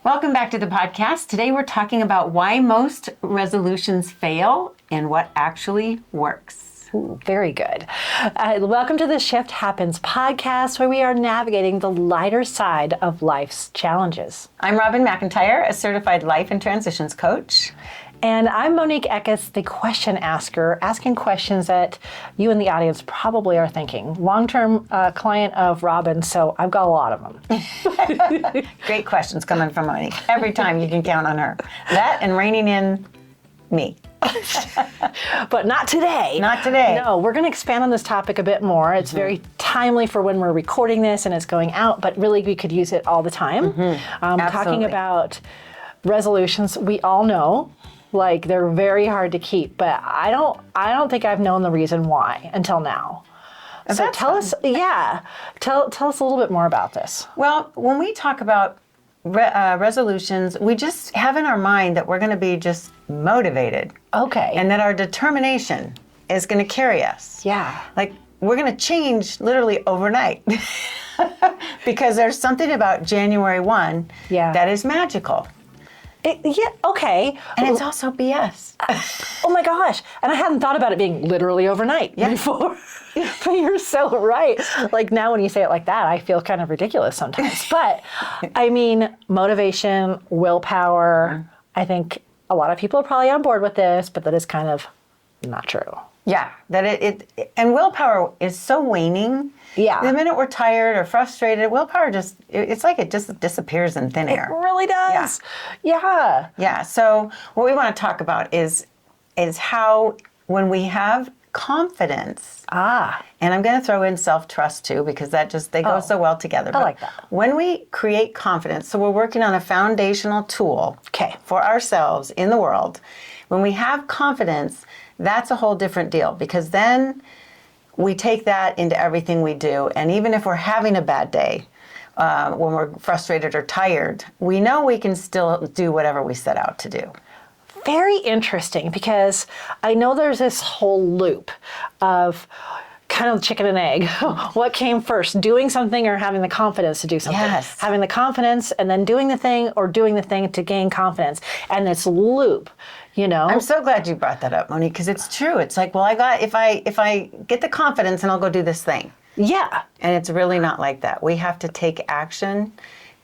Welcome back to the podcast. Today we're talking about why most resolutions fail and what actually works. Ooh, very good. Welcome to the Shift Happens podcast, where we are navigating the lighter side of life's challenges. I'm Robin McIntyre, a certified life and transitions coach. And I'm Monique Eckes, the question asker, asking questions that you in the audience probably are thinking. Long-term client of Robin, so I've got a lot of them. Great questions coming from Monique. Every time you can count on her. That and reining in me. But not today. Not today. No, we're going to expand on this topic a bit more. It's very timely for when we're recording this and it's going out, but really we could use it all the time. Talking about resolutions, we all know, like, they're very hard to keep, but I don't think I've known the reason why until now. So tell us a little bit more about this. Well, when we talk about resolutions, we just have in our mind that we're going to be just motivated. Okay. And that our determination is going to carry us. Yeah. Like, we're going to change literally overnight. Because there's something about January 1 that is magical. Okay. And it's also BS. Oh my gosh. And I hadn't thought about it being literally overnight before. But you're so right. Like, now when you say it like that, I feel kind of ridiculous sometimes. But I mean, motivation, willpower, I think a lot of people are probably on board with this, but that is kind of not true. Yeah, that and willpower is so waning. Yeah. The minute we're tired or frustrated, willpower it's like it just disappears in thin air. It really does. Yeah. Yeah. So what we want to talk about is how when we have confidence. And I'm going to throw in self-trust too, because they go so well together. I like that. When we create confidence, so we're working on a foundational tool for ourselves in the world. When we have confidence, that's a whole different deal, because then we take that into everything we do. And even if we're having a bad day, when we're frustrated or tired, we know we can still do whatever we set out to do. Very interesting, because I know there's this whole loop of kind of chicken and egg. What came first, doing something or having the confidence to do something? Yes. Having the confidence and then doing the thing, or doing the thing to gain confidence. And this loop, you know. I'm so glad you brought that up, Monique, because it's true. It's like, well, if I get the confidence, and I'll go do this thing. Yeah. And it's really not like that. We have to take action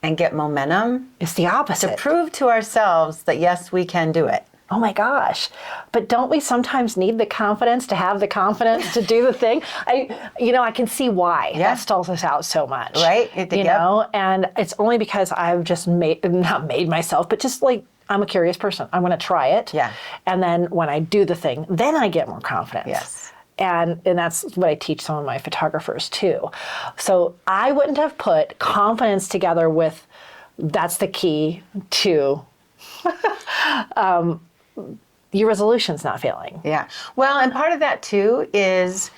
and get momentum. It's the opposite. To prove to ourselves that, yes, we can do it. Oh my gosh. But don't we sometimes need the confidence to have the confidence to do the thing? I can see why that stalls us out so much. Right? And it's only because I've just not made myself, but just like, I'm a curious person. I'm going to try it. Yeah. And then when I do the thing, then I get more confidence. Yes. And that's what I teach some of my photographers too. So I wouldn't have put confidence together with, that's the key to your resolution's not failing. Yeah. Well, and part of that too is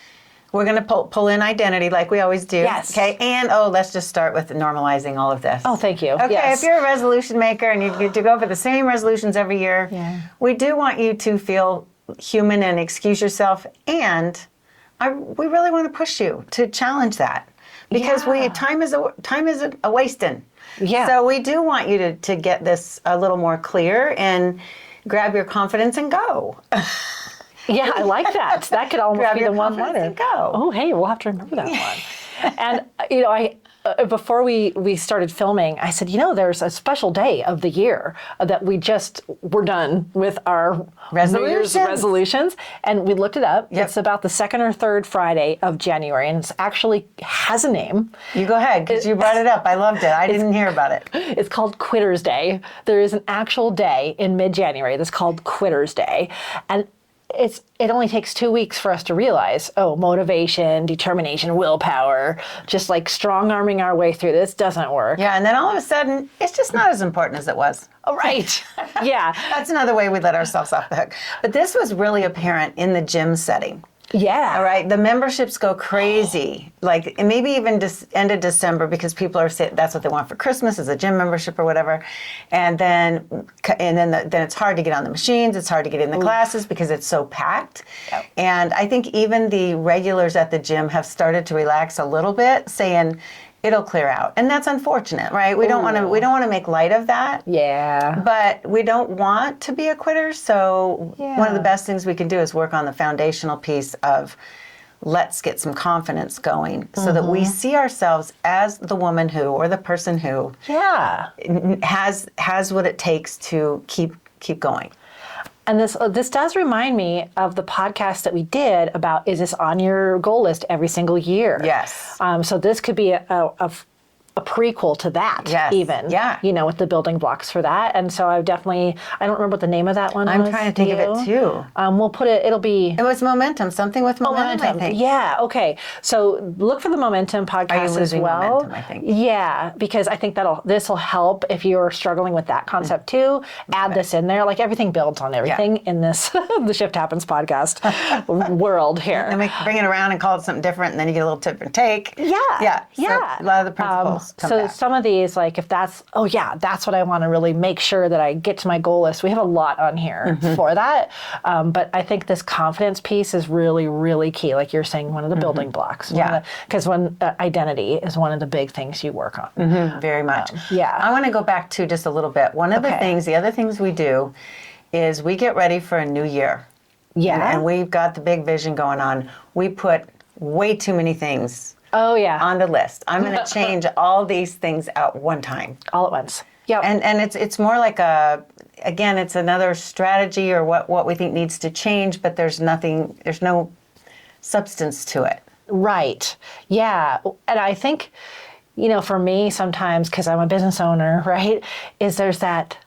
we're going to pull in identity like we always do. Yes. Okay. And let's just start with normalizing all of this. Oh, thank you. Okay. Yes. If you're a resolution maker and you get to go for the same resolutions every year, we do want you to feel human and excuse yourself. And we really want to push you to challenge that, because time is a wasting. Yeah. So we do want you to get this a little more clear and grab your confidence and go. Yeah, I like that. That could almost be the one letter. And go. Oh, hey, we'll have to remember that one. And, I before we started filming, I said, there's a special day of the year that we're done with our New Year's resolutions. And we looked it up. Yep. It's about the second or third Friday of January, and it actually has a name. You go ahead, because you brought it up. I loved it. I didn't hear about it. It's called Quitter's Day. There is an actual day in mid-January that's called Quitter's Day. And it only takes 2 weeks for us to realize, motivation, determination, willpower, just like strong arming our way through this doesn't work. Yeah, and then all of a sudden, it's just not as important as it was. Oh, right. Yeah. That's another way we let ourselves off the hook. But this was really apparent in the gym setting. Yeah. All right. The memberships go crazy, like maybe even end of December, because people are saying that's what they want for Christmas, is a gym membership or whatever. And then it's hard to get on the machines. It's hard to get in the classes because it's so packed. Yep. And I think even the regulars at the gym have started to relax a little bit, saying, it'll clear out. And that's unfortunate, right? We don't want to make light of that. Yeah. But we don't want to be a quitter, so one of the best things we can do is work on the foundational piece of let's get some confidence going so that we see ourselves as the woman who, or the person who has what it takes to keep going. And this does remind me of the podcast that we did about, is this on your goal list every single year? Yes. So this could be a prequel to that, even. Yeah. You know, with the building blocks for that. And so I don't remember what the name of that one was. I'm trying to think of it too. We'll put it, it'll be. It was momentum, something with momentum, I think. Yeah, okay. So look for the Momentum podcast as well. Momentum, I think. Yeah, because I think this will help if you're struggling with that concept too. Add this in there. Like everything builds on everything in this The Shift Happens podcast world here. And we bring it around and call it something different, and then you get a little different take. Yeah. So a lot of the principles come back. Some of these, like if that's what I want to really make sure that I get to my goal list. We have a lot on here for that. But I think this confidence piece is really, really key. Like you're saying, one of the building blocks. Because identity is one of the big things you work on. Very much. Yeah. I want to go back to just a little bit. One of the other things we do is we get ready for a new year. Yeah. And we've got the big vision going on. We put way too many things on the list. I'm going to change all these things at one time. All at once. Yeah. And it's more like it's another strategy or what we think needs to change, but there's no substance to it. Right. Yeah. And I think, for me sometimes, because I'm a business owner, right, is there's that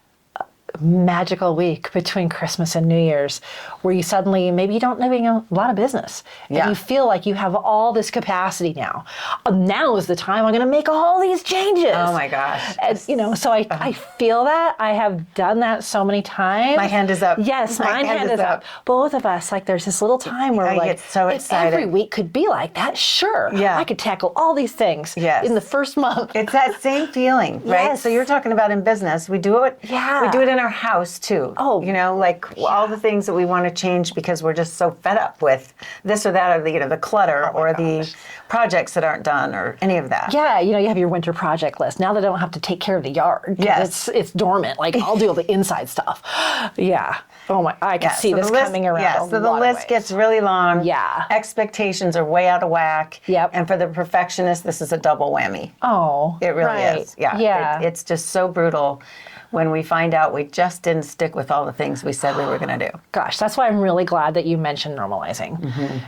magical week between Christmas and New Year's where you suddenly, maybe you don't have a lot of business and you feel like you have all this capacity now. Now is the time I'm going to make all these changes. Oh my gosh. And, so I feel that. I have done that so many times. My hand is up. Yes, my hand is up. Both of us, like there's this little time where I get so excited. If every week could be like that, sure. Yeah. I could tackle all these things in the first month. It's that same feeling, right? Yes. So you're talking about in business. We do it. Yeah. We do it in our house too. Oh. All the things that we want to change because we're just so fed up with this or that, or the clutter or the projects that aren't done or any of that. Yeah, you have your winter project list. Now that I don't have to take care of the yard. Yes. It's dormant. Like I'll do all the inside stuff. Yeah. Oh my, I can see this coming around. Yeah, so the list gets really long. Yeah. Expectations are way out of whack. Yep. And for the perfectionist, this is a double whammy. Oh. It really is. Yeah. Yeah. It's just so brutal when we find out we just didn't stick with all the things we said we were going to do. Gosh, that's why I'm really glad that you mentioned normalizing.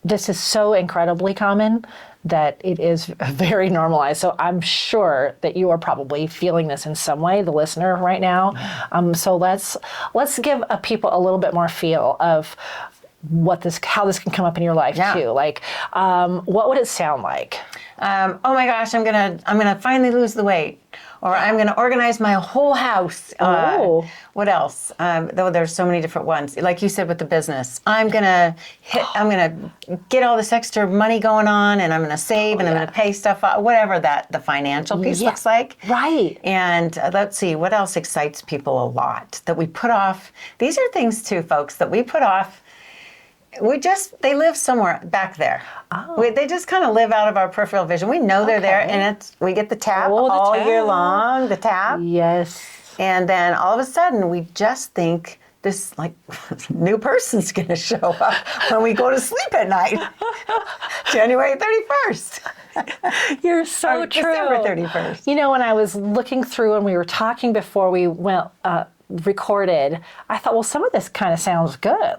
This is so incredibly common that it is very normalized. So I'm sure that you are probably feeling this in some way, the listener right now. So let's give people a little bit more feel of how this can come up in your life too. Like, what would it sound like? Oh my gosh, I'm gonna finally lose the weight, or I'm gonna organize my whole house. What else? Though there's so many different ones. Like you said with the business, I'm gonna get all this extra money going on, and I'm gonna save, and I'm gonna pay stuff off, whatever the financial piece looks like. Right. And let's see, what else excites people a lot that we put off? These are things too, folks, that we put off. They live somewhere back there. They just kind of live out of our peripheral vision. We know they're there, and we get the tap all year long, the tap. Yes. And then all of a sudden, we just think this new person's going to show up when we go to sleep at night. January 31st. You're so true. December 31st. When I was looking through and we were talking before we went recorded, I thought, well, some of this kind of sounds good,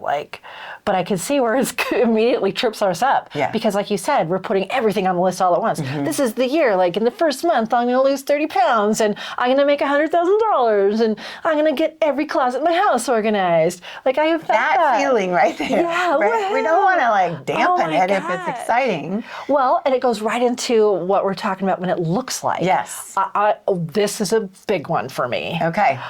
but I could see where it immediately trips us up. Yeah. Because like you said, we're putting everything on the list all at once. Mm-hmm. This is the year, in the first month, I'm going to lose 30 pounds and I'm going to make $100,000 and I'm going to get every closet in my house organized. I have that feeling right there. Yeah. Right? We don't want to dampen it if it's exciting. Well, and it goes right into what we're talking about when it looks like. Yes. This is a big one for me. Okay.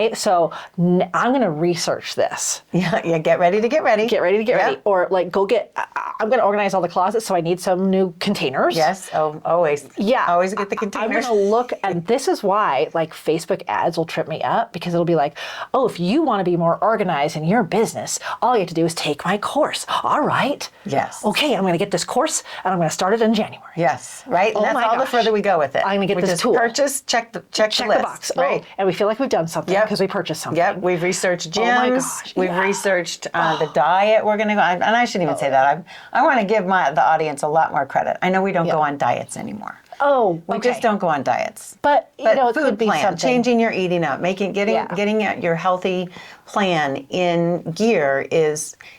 right? So I'm going to research this. Yeah, get ready to get ready. Get ready to get ready. Yep. Or like I'm going to organize all the closets, so I need some new containers. Yes, always. Yeah. Always get the containers. I'm going to look, and this is why like Facebook ads will trip me up, because it'll be like, oh, if you want to be more organized in your business, all you have to do is take my course. All right. Yes. Okay, I'm going to get this course, and I'm going to start it in January. Yes, right? And that's my all the gosh. further we go with it. I'm gonna get we this just tool. Purchase, check the list, box. right? Oh, and we feel like we've done something Yep. because we purchased something. Yep, we've researched gyms. Oh my gosh, We've yeah. researched the diet we're going to go on. And I shouldn't even say that. I want to give the audience a lot more credit. I know we don't go on diets anymore. Oh, We okay. just don't go on diets. But, you know, it food could be plan, something. changing your eating up, getting your healthy plan in gear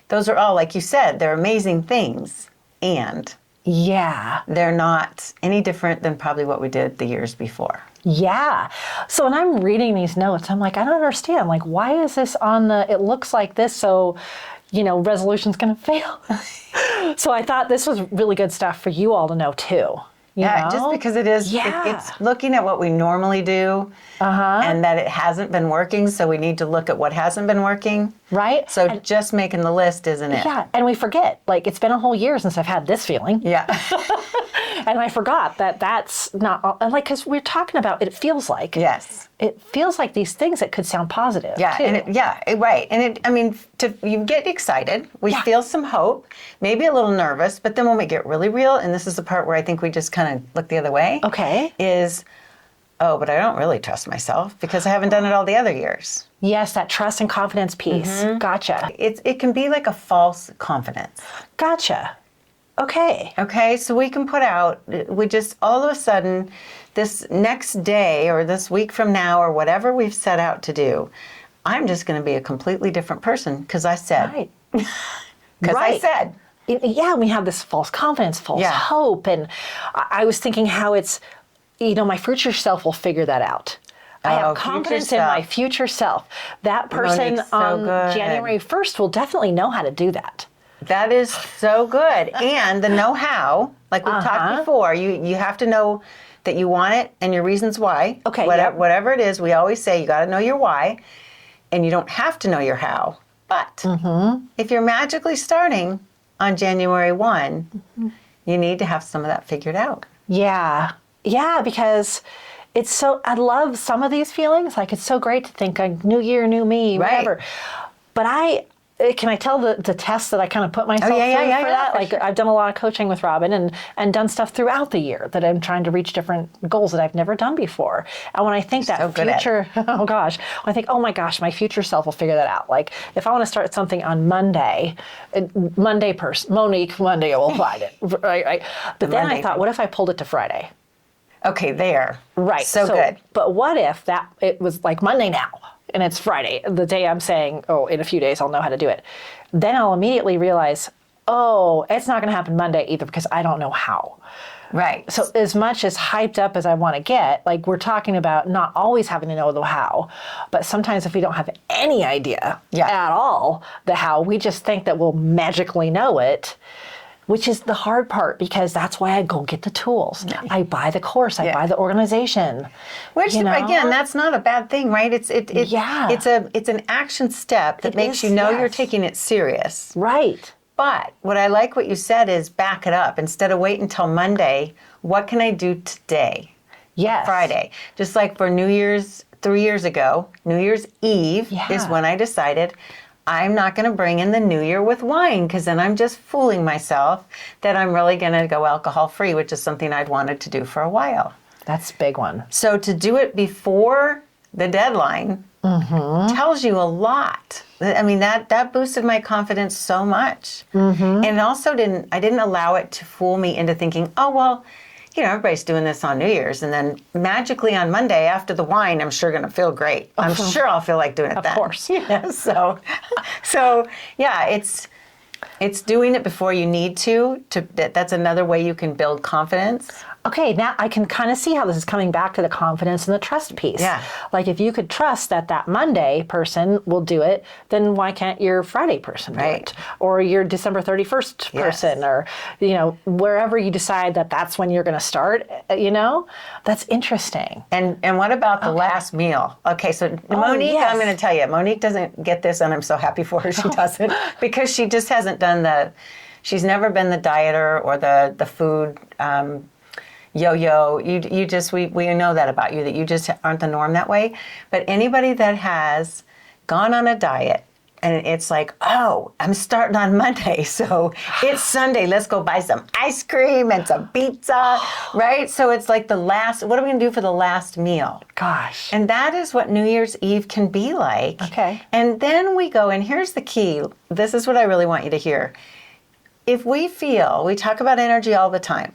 those are all, like you said, they're amazing things. And Yeah. they're not any different than probably what we did the years before. Yeah. So when I'm reading these notes, I'm like, I don't understand. Like, why is this it looks like this, so, resolution's going to fail. So I thought this was really good stuff for you all to know too. You know? Just because it is, it's looking at what we normally do and that it hasn't been working, so we need to look at what hasn't been working. Right? So just making the list isn't it? Yeah, and we forget. Like, it's been a whole year since I've had this feeling. Yeah. And I forgot that's not, like, because we're talking about, it feels like. Yes. It feels like these things that could sound positive. Yeah, too. right. And you get excited. We feel some hope, maybe a little nervous, but then when we get really real, and this is the part where I think we just kind of look the other way. Okay. Is, but I don't really trust myself because I haven't done it all the other years. Yes, that trust and confidence piece. Gotcha. It can be like a false confidence. Gotcha. Okay. Okay, so we can we just all of a sudden, this next day or this week from now or whatever we've set out to do, I'm just going to be a completely different person because I said. Right. Because I said. Yeah, we have this false confidence, false hope. And I was thinking how it's, my future self will figure that out. I have confidence in my future self. That person Monique's so on good. January 1st will definitely know how to do that. That is so good. And the know-how, like we've talked before, you have to know that you want it and your reasons why. Okay. Whatever it is, we always say you got to know your why, and you don't have to know your how. But if you're magically starting on January 1, you need to have some of that figured out. Yeah. Yeah, because I love some of these feelings. Like, it's so great to think like new year, new me, whatever. But can I tell the test that I kind of put myself through for that? Like, sure. I've done a lot of coaching with Robin and done stuff throughout the year that I'm trying to reach different goals that I've never done before. And when I think that future, oh gosh, when I think, oh my gosh, my future self will figure that out. Like, if I want to start something on Monday, Monique, Monday will find it, right? But then I thought, what if I pulled it to Friday? Okay, there. Right. So good. But what if it was like Monday now? And it's Friday, the day I'm saying, in a few days I'll know how to do it. Then I'll immediately realize, it's not going to happen Monday either because I don't know how. Right. So as much as hyped up as I want to get, like, we're talking about not always having to know the how, but sometimes if we don't have any idea at all the how, we just think that we'll magically know it, which is the hard part because that's why I go get the tools. I buy the course, I buy the organization. Which again, that's not a bad thing, right? It's an action step that makes you know you're taking it serious. Right. But what I like what you said is back it up. Instead of waiting until Monday, what can I do today? Yes. Friday. Just like for New Year's 3 years ago, New Year's Eve is when I decided I'm not going to bring in the new year with wine because then I'm just fooling myself that I'm really going to go alcohol free, which is something I'd wanted to do for a while. That's a big one. So to do it before the deadline tells you a lot. I mean, that boosted my confidence so much. And it also I didn't allow it to fool me into thinking, everybody's doing this on New Year's. And then magically on Monday after the wine, I'm sure going to feel great. I'm sure I'll feel like doing it then. Of course. So yeah, It's doing it before you need to that's another way you can build confidence. Okay, now I can kind of see how this is coming back to the confidence and the trust piece. Yeah. Like if you could trust that Monday person will do it, then why can't your Friday person do Right. it? Or your December 31st person, or, wherever you decide that's when you're going to start, that's interesting. And what about the last meal? Okay, so Monique, yes. I'm going to tell you, Monique doesn't get this, and I'm so happy for her she doesn't, because she just hasn't done she's never been the dieter or the food yo-yo. You just, we know that about you, that you just aren't the norm that way. But anybody that has gone on a diet, and it's like, oh, I'm starting on Monday, so it's Sunday, let's go buy some ice cream and some pizza, right? So it's like what are we going to do for the last meal? Gosh. And that is what New Year's Eve can be like. Okay. And then we go, and here's the key. This is what I really want you to hear. If we talk about energy all the time.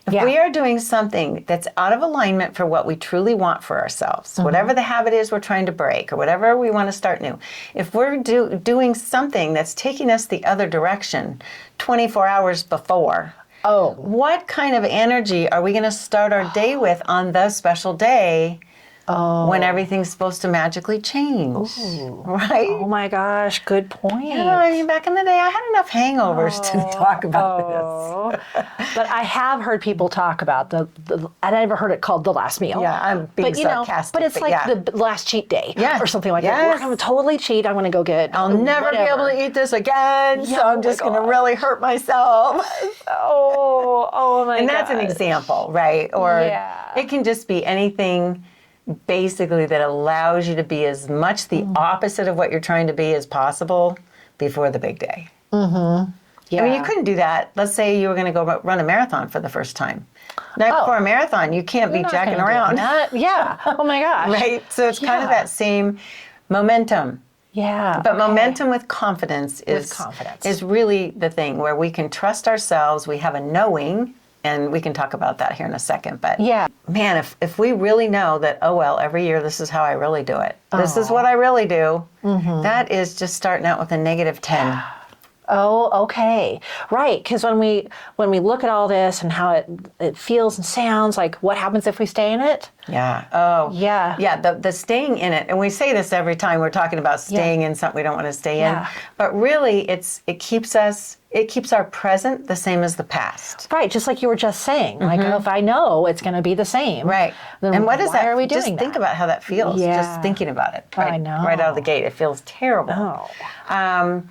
If we are doing something that's out of alignment for what we truly want for ourselves, whatever the habit is we're trying to break or whatever we want to start new, if we're doing something that's taking us the other direction 24 hours before, what kind of energy are we going to start our day with on the special day when everything's supposed to magically change? Right? Oh my gosh, good point. I mean, back in the day, I had enough hangovers to talk about this. But I have heard people talk about I never heard it called the last meal. Yeah, I'm being sarcastic. But it's like the last cheat day or something like that. Yes. We're going to totally cheat. I'm going to go get I'll never be able to eat this again, so I'm just going to really hurt myself. Oh my god. And that's an example, right? Or it can just be anything basically that allows you to be as much the opposite of what you're trying to be as possible before the big day. Mm-hmm. Yeah. I mean, you couldn't do that. Let's say you were going to go run a marathon for the first time. Night before a marathon, you can't be jacking around. Yeah. Oh my gosh. Right? So it's kind of that same momentum. Yeah. But momentum with confidence is really the thing where we can trust ourselves. We have a knowing, and we can talk about that here in a second. But man, if we really know that, every year this is how I really do it. This is what I really do. That is just starting out with a -10. Oh, okay. Right. Because when we look at all this and how it feels and sounds, like what happens if we stay in it? Yeah. Oh. Yeah. Yeah. The staying in it, and we say this every time we're talking about staying in something we don't want to stay in. But really, it keeps our present the same as the past. Right. Just like you were just saying. Like if I know it's going to be the same. Right. Then and what is that? Why are we doing just that? Think about how that feels. Yeah. Just thinking about it. Right, I know. Right out of the gate, it feels terrible. Oh.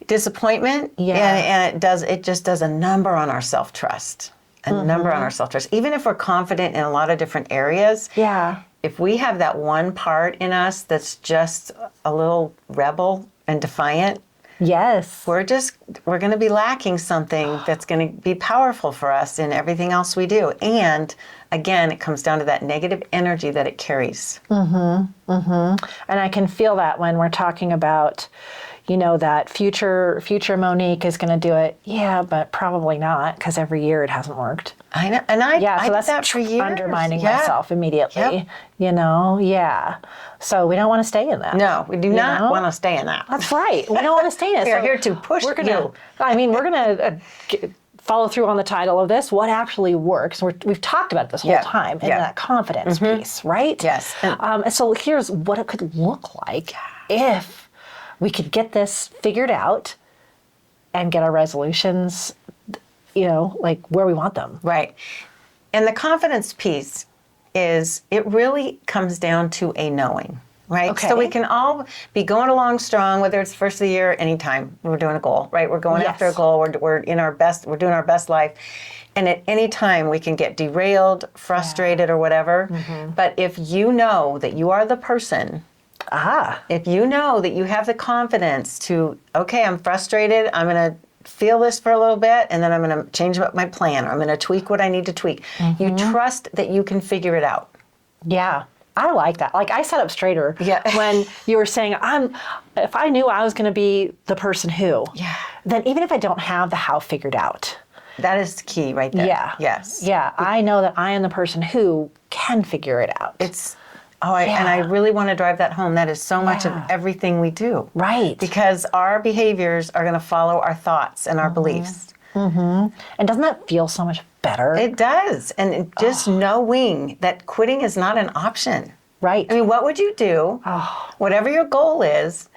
Disappointment, and it just does a number on our self-trust. Number on our self-trust. Even if we're confident in a lot of different areas, if we have that one part in us that's just a little rebel and defiant, we're going to be lacking something that's going to be powerful for us in everything else we do. And again, it comes down to that negative energy that it carries. And I can feel that when we're talking about, that future Monique is going to do it. Yeah, but probably not, because every year it hasn't worked. I know, and I so did that's that for years. Undermining myself immediately. So we don't want to stay in that. No, we do not want to stay in that. That's right. We don't want to stay in it. We're here to push we're gonna, we're going to follow through on the title of this. What actually works? We've talked about this whole time in that confidence piece, right? Yes. And so here's what it could look like if we could get this figured out and get our resolutions, like where we want them. Right. And the confidence piece is, it really comes down to a knowing, right? Okay. So we can all be going along strong, whether it's first of the year, anytime we're doing a goal, right? We're going after a goal, we're in our best, we're doing our best life. And at any time we can get derailed, frustrated, or whatever. But if you know that you are the person, if you know that you have the confidence to, I'm frustrated, I'm going to feel this for a little bit, and then I'm going to change up my plan, or I'm going to tweak what I need to tweak. You trust that you can figure it out. Yeah. I like that. Like I sat up straighter when you were saying, if I knew I was going to be the person who, then even if I don't have the how figured out. That is key right there. Yeah. Yes. Yeah. I know that I am the person who can figure it out. It's And I really want to drive that home. That is so much of everything we do. Right. Because our behaviors are going to follow our thoughts and our beliefs. And doesn't that feel so much better? It does. And just knowing that quitting is not an option. Right. I mean, what would you do, whatever your goal is,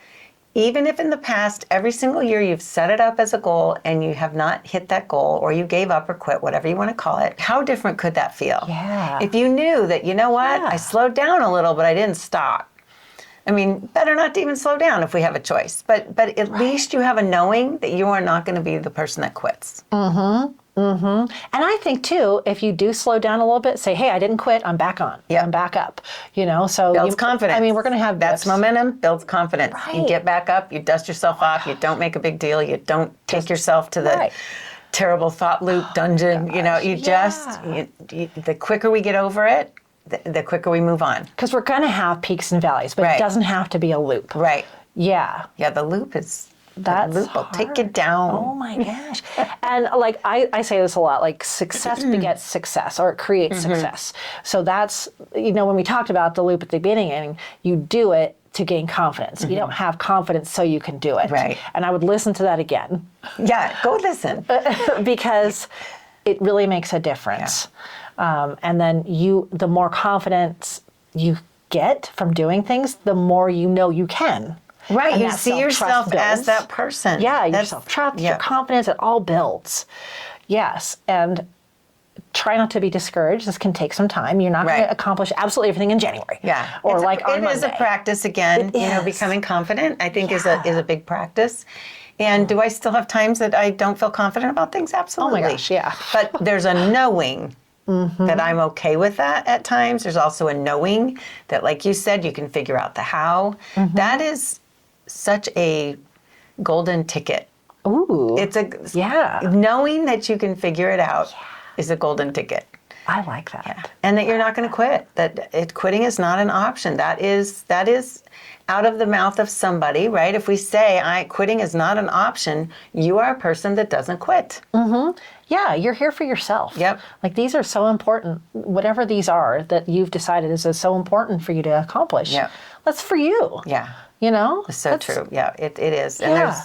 even if in the past, every single year you've set it up as a goal and you have not hit that goal, or you gave up or quit, whatever you want to call it, how different could that feel? Yeah. If you knew that, you know what, I slowed down a little, but I didn't stop. I mean, better not to even slow down if we have a choice. But at least you have a knowing that you are not going to be the person that quits. And I think too, if you do slow down a little bit, say, hey, I didn't quit, I'm back on. Yeah. I'm back up. So Builds confidence. I mean, we're going to have that's dips. momentum, builds confidence. Right. You get back up, you dust yourself off, you don't make a big deal, you don't take yourself to the terrible thought loop dungeon. The quicker we get over it, the quicker we move on. Because we're going to have peaks and valleys, but it doesn't have to be a loop. Right. Yeah. Yeah, the loop is... That's the loop will take you down. Oh my gosh. And like I say this a lot, like success begets success, or it creates success. So that's, when we talked about the loop at the beginning, you do it to gain confidence. You don't have confidence so you can do it. Right. And I would listen to that again. Yeah, go listen. Because it really makes a difference. Yeah. And then the more confidence you get from doing things, the more you know you can. Right, And you that see yourself self-trust as builds. that person. Yeah, your self-trust, your confidence, it all builds. Yes, and try not to be discouraged. This can take some time. You're not going to accomplish absolutely everything in January. Yeah. Or on It Monday. is a practice again. Becoming confident, I think, is a big practice. And do I still have times that I don't feel confident about things? Absolutely. Oh my gosh, yeah. But there's a knowing that I'm okay with that at times. There's also a knowing that, like you said, you can figure out the how. That is such a golden ticket. Ooh. It's knowing that you can figure it out is a golden ticket. I like that. Yeah. And that you're not going to quit. Quitting is not an option. That is out of the mouth of somebody, right? If we say quitting is not an option, you are a person that doesn't quit. Yeah, you're here for yourself. Yep. Like these are so important. Whatever these are that you've decided is so important for you to accomplish. Yep. That's for you. Yeah. That's so true. Yeah, it is. Yeah.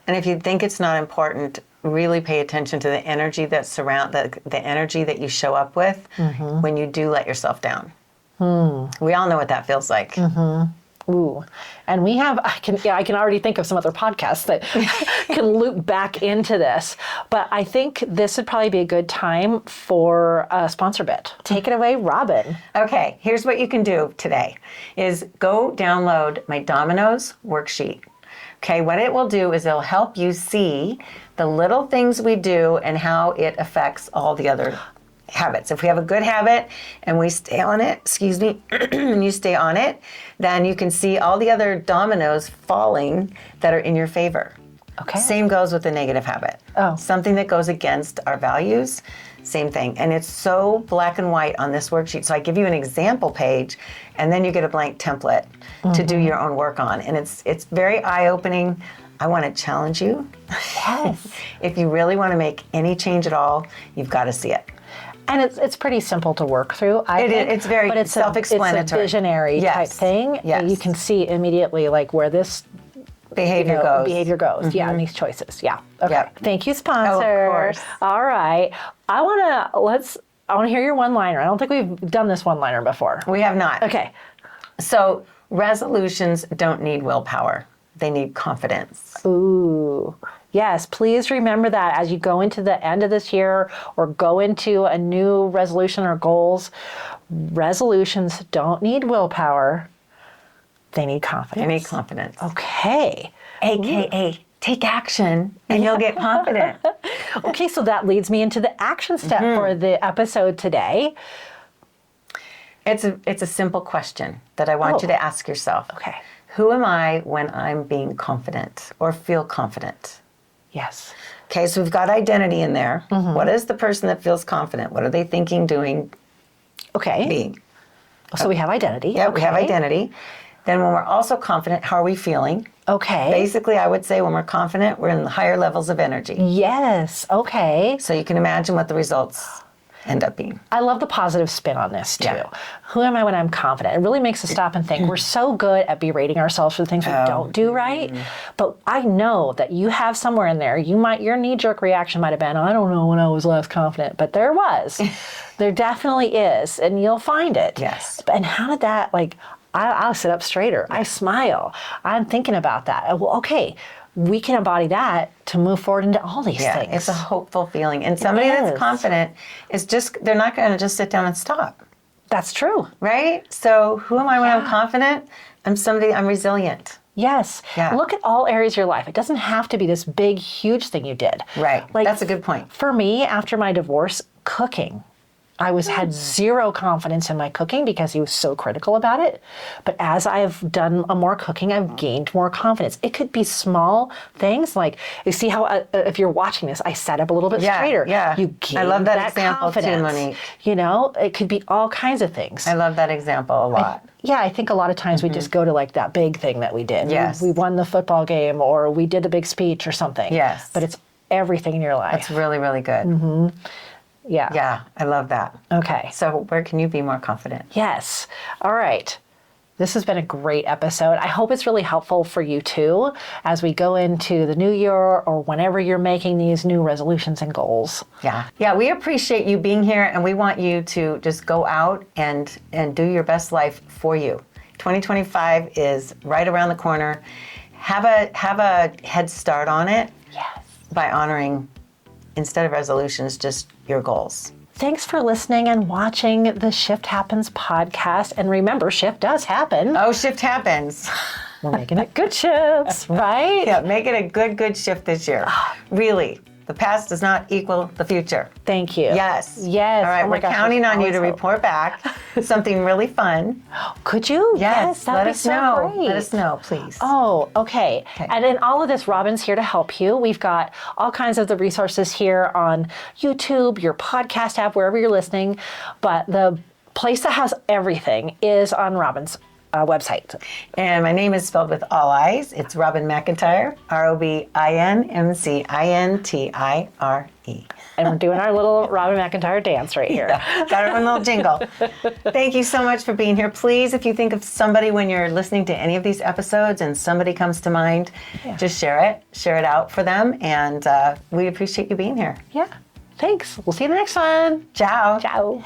And if you think it's not important, really pay attention to the energy that the energy that you show up with when you do let yourself down. We all know what that feels like. Ooh, and we have, I can already think of some other podcasts that can loop back into this, but I think this would probably be a good time for a sponsor bit. Take it away, Robin. Okay, here's what you can do today is go download my Dominoes worksheet. Okay, what it will do is it'll help you see the little things we do and how it affects all the other habits. If we have a good habit and we stay on it, and you stay on it, then you can see all the other dominoes falling that are in your favor. Okay. Same goes with the negative habit. Oh. Something that goes against our values, same thing. And it's so black and white on this worksheet. So I give you an example page and then you get a blank template to do your own work on. And it's very eye-opening. I want to challenge you. Yes. If you really want to make any change at all, you've got to see it. And it's pretty simple to work through, I think. It's very self-explanatory. It's a visionary type thing. Yes. You can see immediately like where this behavior goes. Yeah, and these choices. Yeah. Okay. Yep. Thank you, sponsor. Of course. All right. I want to hear your one-liner. I don't think we've done this one-liner before. We have not. Okay. So resolutions don't need willpower. They need confidence. Ooh. Yes, please remember that as you go into the end of this year or go into a new resolution or goals. Resolutions don't need willpower. They need confidence. They need confidence. Okay. AKA, take action and you'll get confident. Okay, so that leads me into the action step for the episode today. It's a simple question that I want you to ask yourself. Okay. Who am I when I'm being confident or feel confident? Yes. Okay, so we've got identity in there. What is the person that feels confident? What are they thinking, doing, Okay. being? So we have identity. Yeah, okay. we have identity. Then when we're also confident, how are we feeling? Okay. Basically, I would say when we're confident, we're in the higher levels of energy. Yes. Okay. So you can imagine what the results end up being. I love the positive spin on this too. Yeah. Who am I when I'm confident? It really makes us stop and think. We're so good at berating ourselves for the things we don't do right. But I know that you have somewhere in there, your knee-jerk reaction might have been, I don't know when I was last confident, but there was. There definitely is, and you'll find it. Yes. And how did that, I'll sit up straighter. I smile. I'm thinking about that. Well, okay, we can embody that to move forward into all these things. It's a hopeful feeling. And somebody that's confident is they're not going to just sit down and stop. That's true. Right? So who am I when I'm confident? I'm resilient. Yes. Yeah. Look at all areas of your life. It doesn't have to be this big, huge thing you did. Right. That's a good point. For me, after my divorce, cooking. I had zero confidence in my cooking because he was so critical about it. But as I've done more cooking, I've gained more confidence. It could be small things like, you see how, if you're watching this, I sat up a little bit straighter. Yeah. You gain I love that example confidence. too, Monique. You know, it could be all kinds of things. I love that example a lot. I think a lot of times we just go to that big thing that we did. Yes. We won the football game or we did a big speech or something. Yes. But it's everything in your life. That's really, really good. Yeah. Yeah, I love that. Okay. So where can you be more confident? Yes. All right. This has been a great episode. I hope it's really helpful for you too as we go into the new year or whenever you're making these new resolutions and goals. Yeah. Yeah, we appreciate you being here and we want you to just go out and do your best life for you. 2025 is right around the corner. Have a head start on it. Yes. By honoring, instead of resolutions, just your goals. Thanks for listening and watching the Shift Happens podcast. And remember, shift does happen. Oh, shift happens. We're making it good shifts, right? Yeah, make it a good shift this year. Really. The past does not equal the future. Thank you. Yes. Yes. All right, Oh my we're gosh, counting there's on you to always hope. report back something really fun. Could you? Yes, that'd let be us so know. great. Let us know, please. Oh, okay. And in all of this, Robin's here to help you. We've got all kinds of the resources here on YouTube, your podcast app, wherever you're listening. But the place that has everything is on Robin's website. And my name is spelled with all I's. It's Robin McIntyre, ROBINMCINTIRE. And we're doing our little Robin McIntyre dance right here. Got our own little jingle. Thank you so much for being here. Please, if you think of somebody when you're listening to any of these episodes and somebody comes to mind, just share it out for them. And we appreciate you being here. Yeah. Thanks. We'll see you in the next one. Ciao. Ciao.